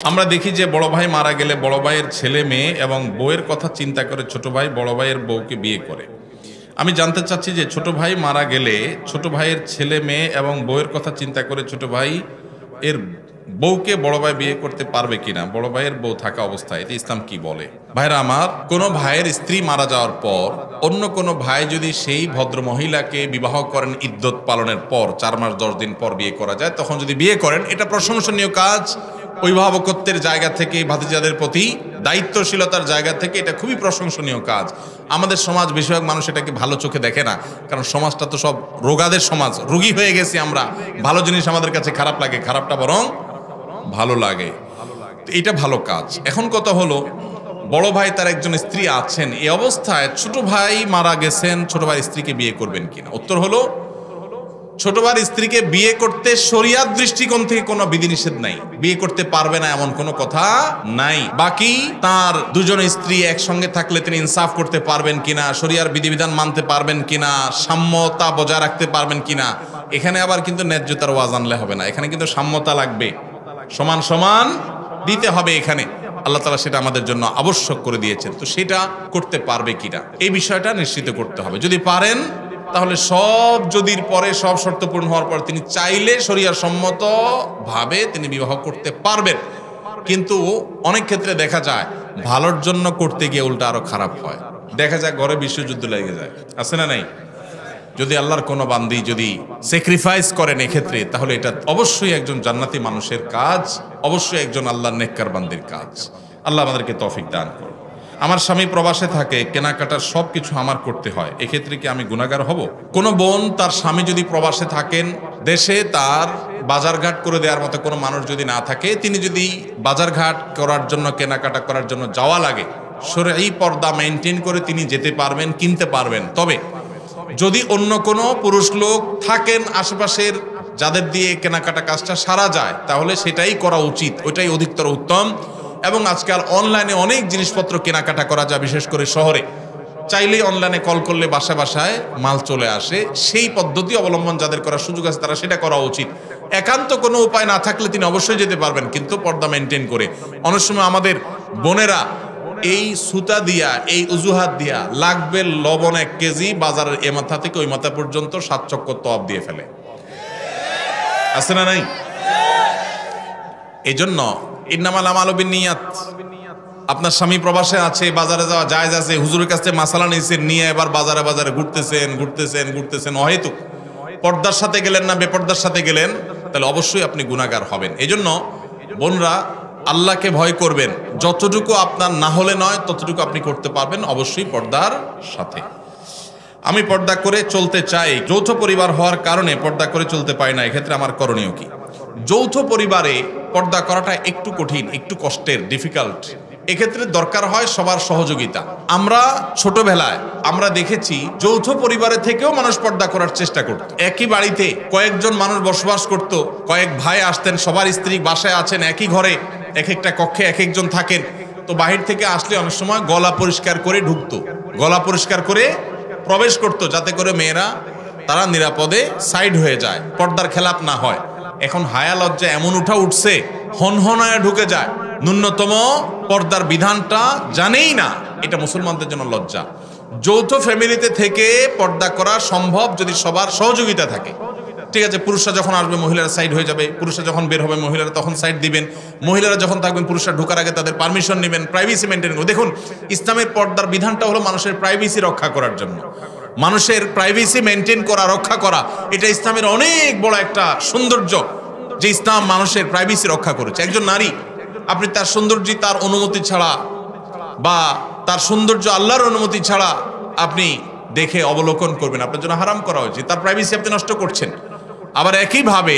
আমরা দেখি যে বড় ভাই মারা গেলে বড় ভাইয়ের ছেলে মেয়ে এবং বউয়ের কথা চিন্তা করে ছোট ভাই বড় ভাইয়ের বউকে বিয়ে করে। আমি জানতে চাচ্ছি যে ছোট ভাই মারা গেলে ছোট ভাইয়ের ছেলে মেয়ে এবং বউয়ের কথা চিন্তা করে ছোট ভাই এর বউকে বড় ভাই বিয়ে করতে পারবে কিনা, বড় ভাইয়ের বউ থাকা অবস্থায়, এটা ইসলাম কি বলে? ভাইরা আমার, কোনো ভাইয়ের স্ত্রী মারা যাওয়ার পর অন্য কোনো ভাই যদি সেই ভদ্র মহিলাকে বিবাহ করেন ইদ্যত পালনের পর 4 মাস 10 দিন পর বিয়ে করা যায়, তখন যদি বিয়ে করেন এটা প্রশংসনীয় কাজ। অভিভাবকত্বের জায়গা থেকে, ভাতিজাদের প্রতি দায়িত্বশীলতার জায়গা থেকে এটা খুবই প্রশংসনীয় কাজ। আমাদের সমাজ বেশিরভাগ মানুষ এটাকে ভালো চোখে দেখে না, কারণ সমাজটা তো সব রোগাদের সমাজ, রোগী হয়ে গেছি আমরা। ভালো জিনিস আমাদের কাছে খারাপ লাগে, খারাপটা বরং ভালো লাগে। তো এটা ভালো কাজ। এখন কথা হলো, বড় ভাই তার একজন স্ত্রী আছেন, এই অবস্থায় ছোট ভাই মারা গেছেন, ছোট ভাই স্ত্রীকে বিয়ে করবেন কিনা? উত্তর হলো, ছোট ভাইয়ের স্ত্রীকে বিয়ে করতে শরিয়াত দৃষ্টিকোণ থেকে কোনো বিধিনিষেধ নাই, বিয়ে করতে পারবে না এমন কোনো কথা নাই। বাকি তার দুজন স্ত্রী একসঙ্গে থাকলে তিনি ইনসাফ করতে পারবেন কিনা, শরিয়ার বিধিবিধান মানতে পারবেন কিনা, সাম্যতা বজায় রাখতে পারবেন কিনা, এখানে আবার কিন্তু ন্যায্যতার ওয়াজ আনলে হবে না, এখানে কিন্তু সাম্যতা লাগবে, সমান সমান দিতে হবে। এখানে আল্লাহ তাআলা সেটা আমাদের জন্য আবশ্যক করে দিয়েছেন। তো সেটা করতে পারবে কিনা এই বিষয়টা নিশ্চিত করতে হবে। যদি পারেন তাহলে সব যদির পরে, সব শর্ত পূর্ণ হওয়ার পর তিনি চাইলে শরিয়ার সম্মত ভাবে তিনি বিবাহ করতে পারবেন। কিন্তু অনেক ক্ষেত্রে দেখা যায় ভালোর জন্য করতে গিয়ে উল্টা আরো খারাপ হয়। দেখা যায় ঘরে বিশ্বযুদ্ধ লেগে যায়, আছে না নাই? যদি আল্লাহর কোনো বান্দি যদি স্যাক্রিফাইস করেন এক্ষেত্রে, তাহলে এটা অবশ্যই একজন জান্নাতি মানুষের কাজ, অবশ্যই একজন আল্লাহর নেককার বান্দির কাজ। আল্লাহ আমাদেরকে তৌফিক দান করুন। আমার স্বামী প্রবাসে থাকে, কেনাকাটার সব কিছু আমার করতে হয়, এক্ষেত্রে কি আমি গুনাহগার হব? কোনো বোন, তার স্বামী যদি প্রবাসে থাকেন, দেশে তার বাজারঘাট করে দেওয়ার মতো কোনো মানুষ যদি না থাকে, তিনি যদি বাজারঘাট করার জন্য, কেনাকাটা করার জন্য যাওয়া লাগে, শরঈ পর্দা মেনটেন করে তিনি যেতে পারবেন, কিনতে পারবেন। তবে যদি অন্য কোনো পুরুষ লোক থাকেন আশেপাশের, যাদের দিয়ে কেনাকাটা কাজটা সারা যায়, তাহলে সেটাই করা উচিত, ওইটাই অধিকতর উত্তম। এবং আজকাল অনলাইনে অনেক জিনিসপত্র কেনাকাটা করা যায়, বিশেষ করে শহরে চাইলেই অনলাইনে কল করলে বাসায় বাসায় মাল চলে আসে। সেই পদ্ধতি অবলম্বন যাদের করার সুযোগ আছে তারা সেটা করা উচিত। একান্ত কোনো উপায় না থাকলে তিনি অবশ্যই যেতে পারবেন, কিন্তু পর্দা মেনটেন করে। অনেক সময় আমাদের বোনেরা এই সুতা দিয়া, এই অজুহাত দিয়া লাগবে লবণ 1 কেজি, বাজারের এ মাথা থেকে ওই মাথা পর্যন্ত 7 চক্কর তওয়াব দিয়ে ফেলে, আছে না নাই? এই জন্য ইন্নামাল আমালু বিন্নিয়াত। আপনার স্বামী প্রবাসে আছে, বাজারে যাওয়া জায়েজ আছে, হুজুরের কাছে মাসালা নিয়েছেন, নিয়ে এবার বাজারে বাজারে ঘুরতেছেন অহেতুক। পর্দার সাথে গেলেন না, বেপর্দার সাথে গেলেন, তাহলে অবশ্যই আপনি গুনাহগার হবেন। এই জন্য বোনরা, আল্লাহকে ভয় করবেন, যতটুকু আপনার না হলে নয় ততটুকু আপনি করতে পারবেন, অবশ্যই পর্দার সাথে। আমি পর্দা করে চলতে চাই, যৌথ পরিবার হওয়ার কারণে পর্দা করে চলতে পারি না, এক্ষেত্রে আমার করণীয় কি? যৌথ পরিবারে পর্দা করাটা একটু কঠিন, একটু কষ্টের, ডিফিকাল্ট। এক্ষেত্রে দরকার হয় সবার সহযোগিতা। আমরা ছোটবেলায় আমরা দেখেছি যৌথ পরিবারে থেকেও মানুষ পর্দা করার চেষ্টা করত। একই বাড়িতে কয়েকজন মানুষ বসবাস করত, কয়েক ভাই আসতেন, সবার স্ত্রী বাসায় আছেন, একই ঘরে এক একটা কক্ষে এক একজন থাকেন। তো বাহির থেকে আসলে অনেক সময় গলা পরিষ্কার করে ঢুকতো, গলা পরিষ্কার করে প্রবেশ করত, যাতে করে মেয়েরা তারা নিরাপদে সাইড হয়ে যায়, পর্দার খেলাপ না হয়। এখন হায়া লজ্জা এমন উঠছে, হনহনায় ঢুকে যায়, ন্যূনতম পর্দার বিধানটা জানেই না। এটা মুসলমানদের জন্য লজ্জা। যৌথ ফ্যামিলিতে থেকে পর্দা করা সম্ভব যদি সবার সহযোগিতা থাকে। ঠিক আছে, পুরুষরা যখন আসবে মহিলারা সাইড হয়ে যাবে, পুরুষরা যখন বের হবে মহিলারা তখন সাইড দিবেন, মহিলারা যখন থাকবেন পুরুষরা ঢোকার আগে তাদের পারমিশন নেবেন, প্রাইভেসি মেনটেন করবেন। দেখুন, ইসলামের পর্দার বিধানটা হলো মানুষের প্রাইভেসি রক্ষা করার জন্য, মানুষের প্রাইভেসি মেনটেন করা, রক্ষা করা। এটা ইসলামের অনেক বড় একটা সৌন্দর্য যে ইসলাম মানুষের প্রাইভেসি রক্ষা করেছে। একজন নারী, আপনি তার সৌন্দর্য তার অনুমতি ছাড়া বা তার সৌন্দর্য আল্লাহর অনুমতি ছাড়া আপনি দেখে অবলোকন করবেন, আপনার জন্য হারাম করা হয়েছে, তার প্রাইভেসি আপনি নষ্ট করছেন। আবার একইভাবে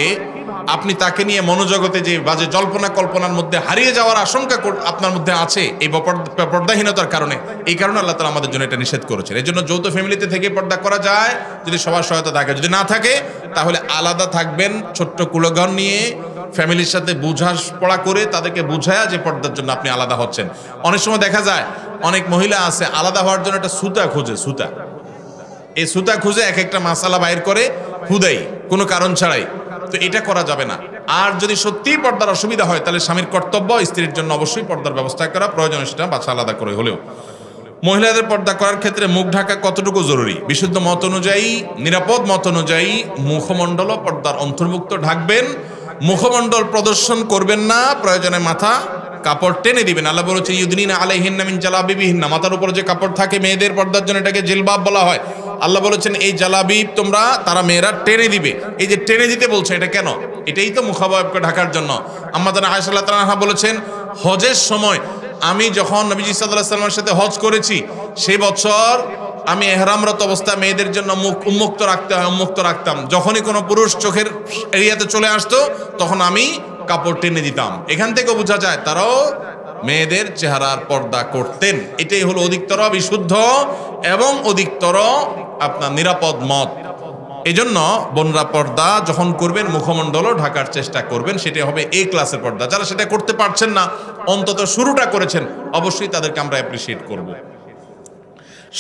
আপনি তাকে নিয়ে মনোজগতে যে বাজে জল্পনা কল্পনার মধ্যে হারিয়ে যাওয়ার আশঙ্কা আপনার মধ্যে আছে এই পর্দাহীনতার কারণে। এই কারণে আল্লাহ তাআলা আমাদের জন্য এটা নিষেধ করেছেন। এই জন্য যৌথ ফ্যামিলিতে থেকে পর্দা করা যায় যদি সবার সহায়তা থাকে। যদি না থাকে তাহলে আলাদা থাকবেন, ছোট্ট কুলঘর নিয়ে ফ্যামিলির সাথে বোঝাপড়া করে তাদেরকে বুঝায়া যে পর্দার জন্য আপনি আলাদা হচ্ছেন। অনেক সময় দেখা যায় অনেক মহিলা আছে আলাদা হওয়ার জন্য একটা সুতা খোঁজে, সুতা, এই সুতা খুঁজে এক একটা মাসালা বাইর করে হুদাই, কোনো কারণ ছাড়াই। তো এটা করা যাবে না। আর যদি সত্যিই পর্দার অসুবিধা হয় তাহলে স্বামীর কর্তব্য স্ত্রীর জন্য অবশ্যই পর্দার ব্যবস্থা করা, প্রয়োজন সেটা বাছা আলাদা করে হলেও। মহিলাদের পর্দা করার ক্ষেত্রে মুখ ঢাকা কতটুকু জরুরি? বিশুদ্ধ মত অনুযায়ী, নিরাপদ মত অনুযায়ী মুখমণ্ডলও পর্দার অন্তর্ভুক্ত ঢাকবেন, মুখমণ্ডল প্রদর্শন করবেন না, প্রয়োজনে মাথা কাপড় টেনে দিবেন। আল্লাহ বলেছেন ইউদনিনা আলাইহিন্না মিন জালাবিবিহিন্না, মাথার উপর যে কাপড় থাকে মেয়েদের পর্দার জন্য এটাকে জিলবাব বলা হয়। আল্লাহ বলেছেন এই জালাবিব তারা মেয়েরা টেনে দিবে। এই যে টেনে দিতে বলছে এটা কেন? এটাই তো মুখাবয়বকে ঢাকার জন্য। আম্মা জানা আয়েশা রাদিয়াল্লাহু তাআলা বলেছেন হজের সময় আমি যখন নবীজি সাল্লাল্লাহু আলাইহি ওয়াসাল্লামের সাথে হজ করেছি সেই বছর আমি ইহরামরত অবস্থা মেয়েদের জন্য মুখ উন্মুক্ত রাখতাম। যখনই কোনো পুরুষ চোখের এরিয়াতে চলে আসতো তখন আমি কাপড় টেনে দিতাম। এখান থেকে বোঝা যায় তারাও মেয়েদের চেহারার পর্দা করতেন। এটাই হলো অধিকতর বিশুদ্ধ এবং অধিকতর আপনার নিরাপদ মত। এজন্য বোনরা পর্দা যখন করবেন মুখমণ্ডলও ঢাকার চেষ্টা করবেন, সেটা হবে এ ক্লাসের পর্দা। যারা সেটা করতে পারছেন না, অন্তত শুরুটা করেছেন, অবশ্যই তাদেরকে আমরা অ্যাপ্রিসিয়েট করব।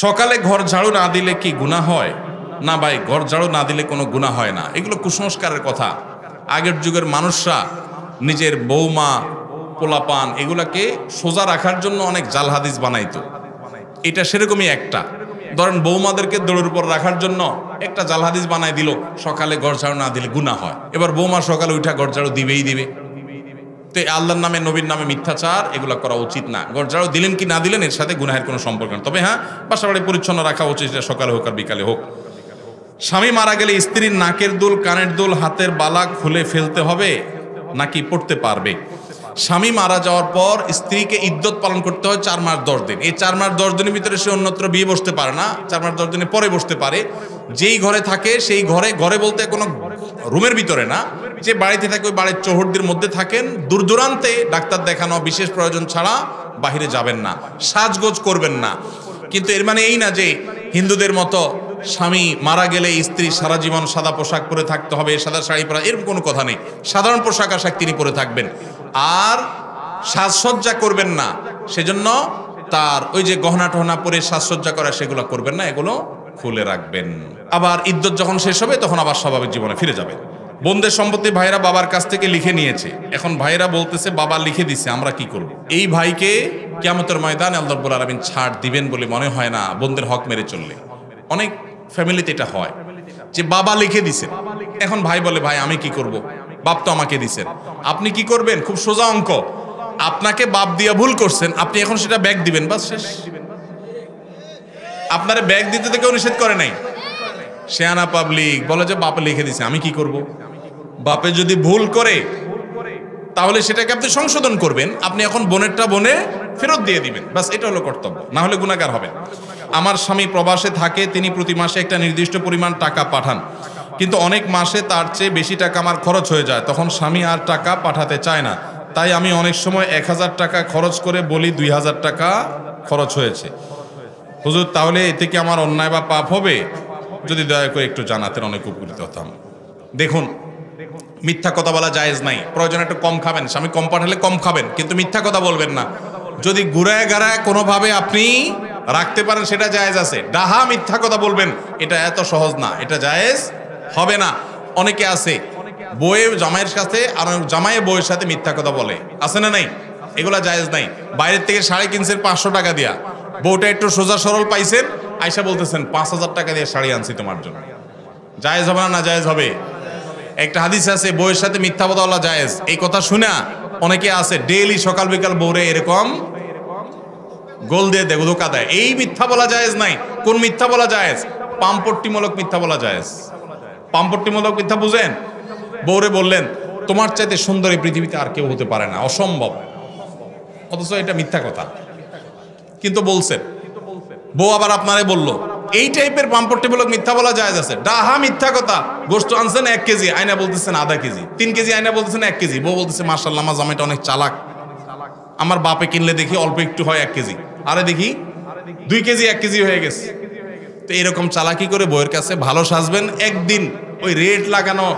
সকালে ঘর ঝাড়ু না দিলে কি গুনাহ হয়? না ভাই, ঘর ঝাড়ু না দিলে কোনো গুনাহ হয় না। এগুলো কুসংস্কারের কথা। আগের যুগের মানুষরা নিজের বৌমা পোলাপান এগুলাকে সোজা রাখার জন্য অনেক জাল হাদিস বানাইতো। এটা সেরকমই একটা। ধরেন বৌমাদেরকে দৌড়ের উপর রাখার জন্য একটা জাল হাদিস বানাই দিল, সকালে ঘর ঝাড়ু না দিলে গুনাহ হয়। এবার বৌমা সকালে উঠা ঘর ঝাড়ু দিবেই দিবে। তো আল্লাহর নামে নবীর নামে মিথ্যাচার এগুলো করা উচিত না। ঘর ঝাড়ু দিলেন কি না দিলেন এর সাথে গুনাহের কোনো সম্পর্ক না। তবে হ্যাঁ, বাসা বাড়ি পরিচ্ছন্ন রাখা উচিত, সেটা সকালে হোক আর বিকালে হোক। স্বামী মারা গেলে স্ত্রীর নাকের দুল, কানের দুল, হাতের বালা খুলে ফেলতে হবে নাকি পড়তে পারবে? স্বামী মারা যাওয়ার পর স্ত্রীকে ইদ্যত পালন করতে হয় 4 মাস 10 দিন। এই 4 মাস 10 দিনের ভিতরে সে অন্যত্র বিয়ে বসতে পারে না, 4 মাস 10 দিনের পরে বসতে পারে। যেই ঘরে থাকে সেই ঘরে বলতে কোনো রুমের ভিতরে না, যে বাড়িতে থাকে ওই বাড়ির চৌহদ্দির মধ্যে থাকেন। দূর দূরান্তে ডাক্তার দেখানো বিশেষ প্রয়োজন ছাড়া বাহিরে যাবেন না, সাজগোজ করবেন না। কিন্তু এর মানে এই না যে হিন্দুদের মতো স্বামী মারা গেলে স্ত্রী সারা জীবন সাদা পোশাক পরে থাকতে হবে, সাদা শাড়ি পরা, এরকম কোনো কথা নেই। সাধারণ পোশাক আশাক তিনি পরে থাকবেন, আর সাজসজ্জা করবেন না। সেজন্য তার ওই যে গহনা টহনা পরে সাজসজ্জা করা সেগুলো করবেন না, এগুলো খুলে রাখবেন। আবার ইদ্যত যখন শেষ হবে তখন আবার স্বাভাবিক জীবনে ফিরে যাবেন। বোনদের সম্পত্তি ভাইরা বাবার কাছ থেকে লিখে নিয়েছে, এখন ভাইরা বলতেছে বাবা লিখে দিছে, আমরা কি করব? এই ভাইকে কিয়ামতের ময়দানে আল্লাহ রাব্বুল আলামিন ছাড় দিবেন বলে মনে হয় না, বোনদের হক মেরে চললে। অনেক ফ্যামিলিতে এটা হয় যে বাবা লিখে দিছেন, এখন ভাই বলে ভাই আমি কি করব, বাপ তো আমাকে দিছেন। আপনি কি করবেন? খুব সোজা অঙ্ক, আপনাকে বাপ দিয়া ভুল করছেন, আপনি এখন সেটা ব্যাগ দিবেন, বাস শেষ। আপনারে ব্যাগ দিতে তো কেউ নিষেধ করে নাই। শেয়ানা পাবলিক বলে যে বাপে লিখে দিছে, আমি কি করব? বাপে যদি ভুল করে তাহলে সেটাকে আপনি সংশোধন করবেন, আপনি এখন বোনেরটা বোনে ফেরত দিয়ে দিবেন, বাস এটা হলো কর্তব্য, না হলে গুনাহগার হবেন। আমার স্বামী প্রবাসে থাকে, তিনি প্রতি মাসে একটা নির্দিষ্ট পরিমাণ টাকা পাঠান, কিন্তু অনেক মাসে তার চেয়ে বেশি টাকা আমার খরচ হয়ে যায়, তখন স্বামী আর টাকা পাঠাতে চায় না। তাই আমি অনেক সময় 1000 টাকা খরচ করে বলি 2000 টাকা খরচ হয়েছে। হুজুর তাহলে এতে কি আমার অন্যায় বা পাপ হবে? যদি দয়া করে একটু জানাতেন অনেক উপকৃত হতাম। দেখুন, মিথ্যা কথা বলা জায়েজ নাই। প্রয়োজন একটু কম খাবেন, স্বামী কম পাঠালে কম খাবেন, কিন্তু মিথ্যা কথা বলবেন না। যদি ঘুরায় গাড়ায় কোনোভাবে আপনি রাখতে পারেন সেটা জায়েজ আছে। ডাহা মিথ্যা কথা বলবেন এটা এত সহজ না, এটা জায়েজ হবে না। অনেকে আছে বউয়ে জামাইয়ের সাথে আর জামাইয়ে বউয়ের সাথে মিথ্যা কথা বলে, আছে না নাই? এগুলা জায়েজ নাই। বাইরের থেকে শাড়ি কিনছেন 500 টাকা দিয়া, বউটা একটু সোজা সরল পাইছেন, আয়সা বলতেছেন 5000 টাকা দিয়ে শাড়ি আনছি তোমার জন্য। জায়েজ হবে না? জায়েজ হবে। একটা হাদিস আছে বউয়ের সাথে মিথ্যা কথা বলা জায়েজ। এই কথা শুনে অনেকে আছে ডেইলি সকাল বিকাল বউরে এরকম গোল দিয়ে ধোকা দেয়। এই মিথ্যা বলা জায়েজ নাই। কোন মিথ্যা বলা জায়েজ? পামপট্টিমূলক মিথ্যা বলা জায়েজ। পামপট্টিমূলক মিথ্যা বুঝেন? বউরে বললেন তোমার চাইতে সুন্দর এই পৃথিবীতে আর কেউ হতে পারে না, অসম্ভব, অথচ এটা মিথ্যা কথা, কিন্তু বলছেন। বউ আবার আপনারে বললো। এই টাইপের পাম্পট্টিমূলক মিথ্যা বলা জায়েজ আছে। ডাহা মিথ্যা কথা, গোশত আনছেন 1 কেজি, আয়না বলতেছেন আধা কেজি, 3 কেজি আয়না বলতেছেন 1 কেজি, বউ বলতেছে মাশাআল্লাহ আমার জামাইটা অনেক চালাক, আমার বাপে কিনলে দেখি অল্প একটু হয় 1 কেজি, আরে দেখি 2 কেজি 1 কেজি হয়ে গেছে। তো এরকম চালাকি করে বউয়ের কাছে ভালো সাজবেন, একদিন ওই রেট লাগানো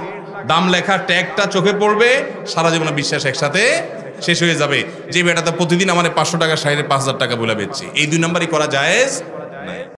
দাম লেখা ট্যাগটা চোখে পড়বে, সারা জীবনে বিশ্বাস একসাথে শেষ হয়ে যাবে। যে বেটাতে প্রতিদিন আমার 500 টাকা শাড়ির 5000 টাকা বলে বেচছে, এই 2 নাম্বারই করা জায়েজ।